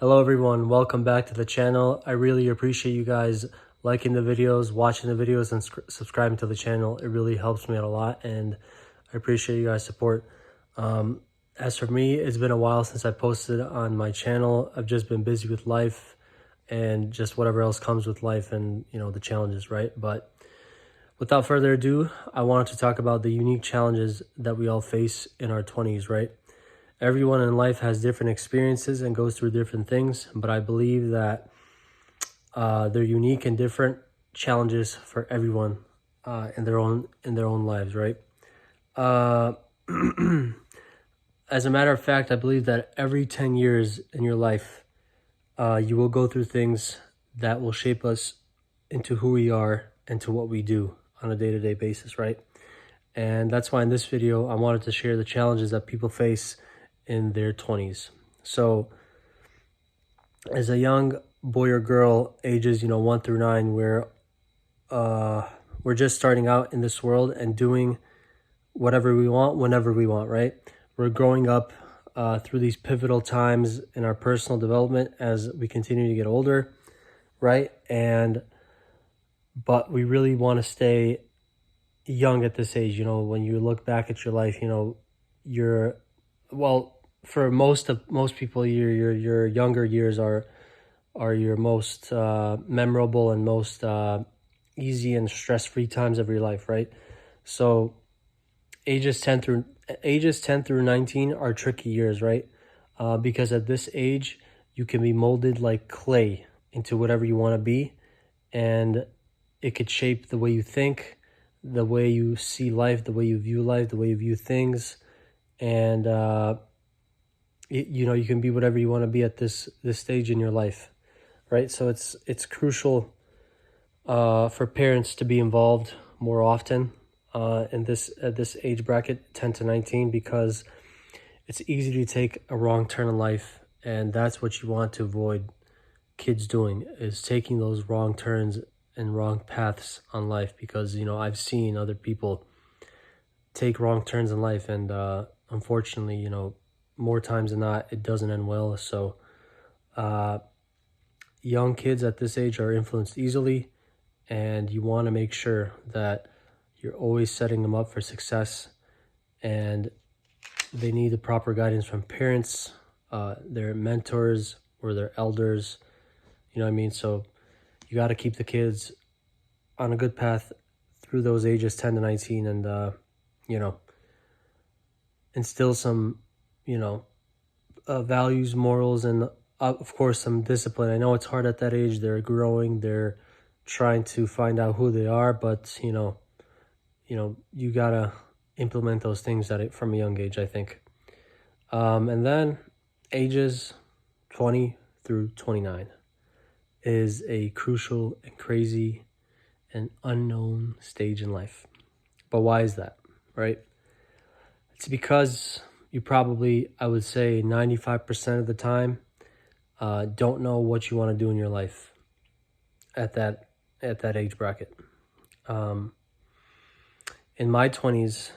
Hello everyone, welcome back to the channel. I really appreciate you guys liking the videos, watching the videos, and subscribing to the channel. It really helps me out a lot, and I appreciate you guys' support. As for me, it's been a while since I posted on my channel. I've just been busy with life and just whatever else comes with life and, the challenges, right? But without further ado, I wanted to talk about the unique challenges that we all face in our 20s, right? Everyone in life has different experiences and goes through different things, but I believe that they're unique and different challenges for everyone in their own lives, right? Uh, as a matter of fact, I believe that every 10 years in your life, you will go through things that will shape us into who we are and to what we do on a day-to-day basis, right? And that's why in this video, I wanted to share the challenges that people face in their 20s. So as a young boy or girl, ages 1 through 9, we're just starting out in this world and doing whatever we want whenever we want, right? We're growing up through these pivotal times in our personal development as we continue to get older, right? But we really want to stay young at this age. When you look back at your life, you're, well, for most people, your younger years are your most memorable and most easy and stress-free times of your life, right? So ages 10 through 19 are tricky years, right? Because at this age you can be molded like clay into whatever you want to be, and it could shape the way you think, the way you see life, the way you view life, the way you view things, and you can be whatever you want to be at this stage in your life, right? So it's crucial for parents to be involved more often at this age bracket, 10 to 19, because it's easy to take a wrong turn in life, and that's what you want to avoid kids doing, is taking those wrong turns and wrong paths on life. Because I've seen other people take wrong turns in life, and unfortunately, more times than not, it doesn't end well. So young kids at this age are influenced easily, and you want to make sure that you're always setting them up for success, and they need the proper guidance from parents, their mentors, or their elders. You know what I mean? So you got to keep the kids on a good path through those ages 10 to 19, and instill some values, morals, and of course some discipline. I know it's hard at that age. They're growing, they're trying to find out who they are, but you gotta implement those things from a young age, I think. And then ages 20 through 29 is a crucial and crazy and unknown stage in life. But why is that, right? It's because you probably, I would say 95% of the time, don't know what you want to do in your life at that age bracket. In my 20s,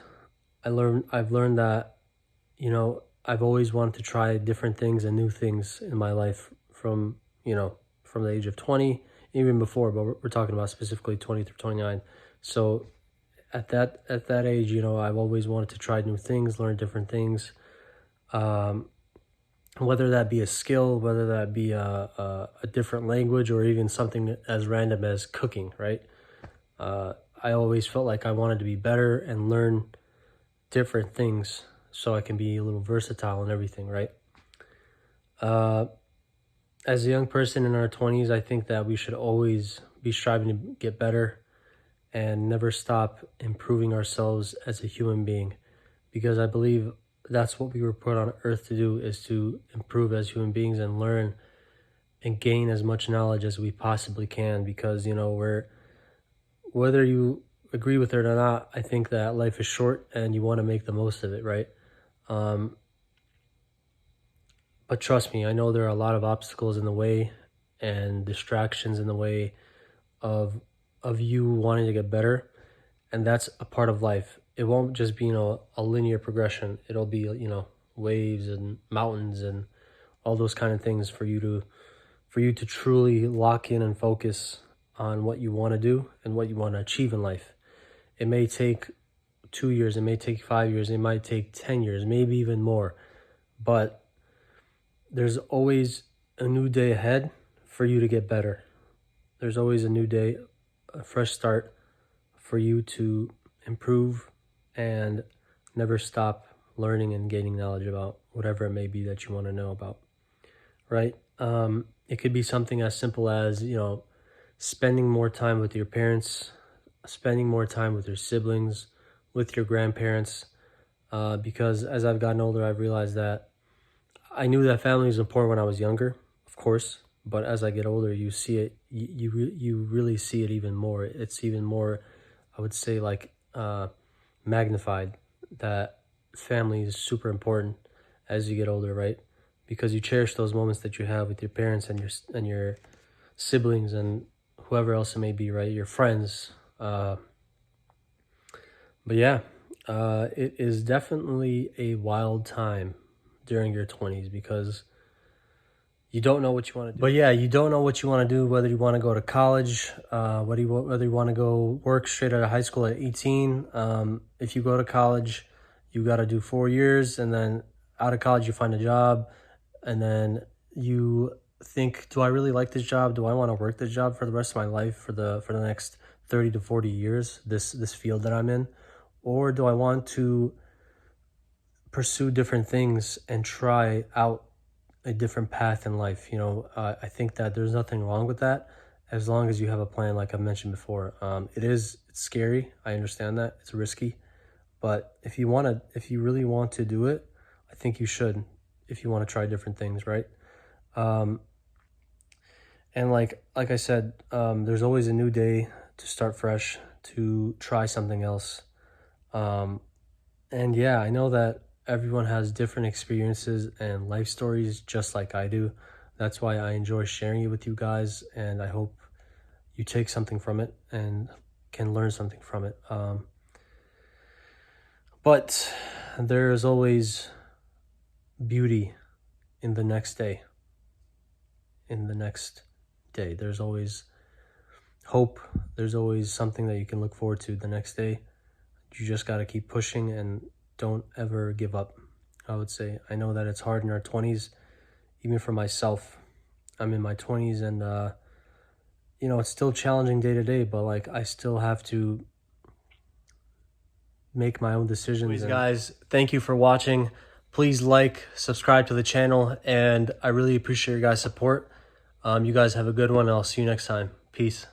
I've learned that, I've always wanted to try different things and new things in my life from the age of 20, even before, but we're talking about specifically 20 through 29. So at that age, I've always wanted to try new things, learn different things, whether that be a skill, whether that be a different language, or even something as random as cooking, right? I always felt like I wanted to be better and learn different things so I can be a little versatile and everything, right? As a young person in our 20s, I think that we should always be striving to get better and never stop improving ourselves as a human being, because I believe that's what we were put on earth to do, is to improve as human beings and learn and gain as much knowledge as we possibly can. Because whether you agree with it or not, I think that life is short and you want to make the most of it, right? But trust me, I know there are a lot of obstacles in the way and distractions in the way of you wanting to get better, and that's a part of life. It won't just be a linear progression. It'll be waves and mountains and all those kind of things for you to truly lock in and focus on what you want to do and what you want to achieve in life. It may take 2 years, it may take 5 years, it might take 10 years, maybe even more. But there's always a new day ahead for you to get better. There's always a new day, a fresh start for you to improve and never stop learning and gaining knowledge about whatever it may be that you want to know about, right? It could be something as simple as, spending more time with your parents, spending more time with your siblings, with your grandparents, because as I've gotten older, I've realized that I knew that family was important when I was younger, of course, but as I get older, you see it, you really see it even more. It's even more, I would say, like magnified, that family is super important as you get older, right? Because you cherish those moments that you have with your parents and your siblings and whoever else it may be, right? Your friends. But yeah, it is definitely a wild time during your 20s because you don't know what you want to do. But yeah, you don't know what you want to do, whether you want to go to college, whether you want to go work straight out of high school at 18. If you go to college, you got to do 4 years, and then out of college, you find a job, and then you think, do I really like this job? Do I want to work this job for the rest of my life, for the next 30 to 40 years, this field that I'm in? Or do I want to pursue different things and try out a different path in life? I think that there's nothing wrong with that as long as you have a plan, like I mentioned before. It's scary. I understand that. It's risky. But if you really want to do it, I think you should, if you want to try different things, right? And like I said, there's always a new day to start fresh, to try something else. And yeah, I know that everyone has different experiences and life stories just like I do. That's why I enjoy sharing it with you guys, and I hope you take something from it and can learn something from it. But there is always beauty in the next day. There's always hope. There's always something that you can look forward to the next day. You just got to keep pushing and don't ever give up, I would say. I know that it's hard in our 20s, even for myself. I'm in my 20s, and it's still challenging day to day, but like I still have to make my own decisions. Please, guys, thank you for watching. Please subscribe to the channel, and I really appreciate your guys' support. You guys have a good one, and I'll see you next time. Peace.